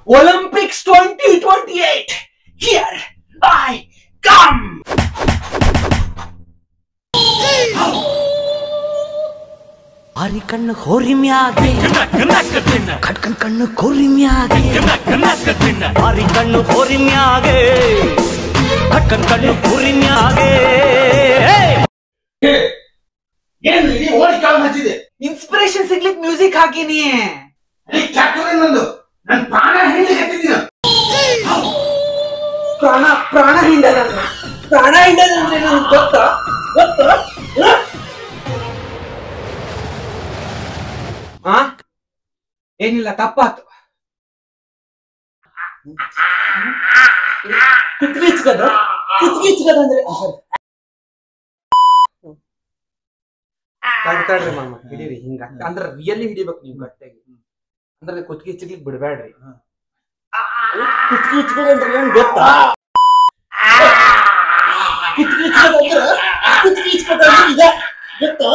Olympics 2028. Here I come. ಆರಿ ಕಣ್ಣು ಹೋರಿ ಮ್ಯಾಗೆ ಕಟ್ಕನ್ ಕಣ್ಣು ಕೋರಿ ಮ್ಯಾಗೆ ಆರಿ ಕಣ್ಣು ಹೋರಿ ಮ್ಯಾಗೆ ಕಟ್ಕನ್ ಕಣ್ಣು ಕೋರಿ ಮ್ಯಾಗೆ ಏನು ಇಲ್ಲಿ ಓಡಿ ಕಾಲ್ ಹಚ್ಚಿದೆ? ಇನ್ಸ್ಪಿರೇಷನ್ ಸಿಗ್ಲಿಕ್ಕೆ ಮ್ಯೂಸಿಕ್ ಹಾಕಿನಿ. ನಂದು ನನ್ನ ಪ್ರಾಣ ಹಿಂಡಿ ಹತ್ತಿದ್ದೀನ. ಪ್ರಾಣ ಹಿಂಡದ ಅಂದ್ರೆ ನನಗೆ ಗೊತ್ತಾ? ಏನಿಲ್ಲ, ತಪ್ಪಾತು. ಕುತ್ಗಿಚ್ಕದ ಅಂದ್ರೆ ತಡ್ರಿ ಮಾಮ, ಹಿಡೀರಿ ಹಿಂಗ. ಅಂದ್ರ ರಿಯಲಿ ಹಿಡಿಬೇಕು ನೀವು ಗಟ್ಟಿಯಾಗಿ. ಅಂದ್ರೆ ಕುತ್ಗಿ ಚಿಗ್ಲಿಕ್ ಬಿಡ್ಬೇಡ್ರಿ. ಕುತ್ಗಿ ಇಚ್ಕದ ಅಂದ್ರೆ ಏನ್ ಗೊತ್ತಾ? ಕುತ್ಗಿ ಇಚ್ಕದ ಅಂದ್ರೆ ಗೊತ್ತಾ?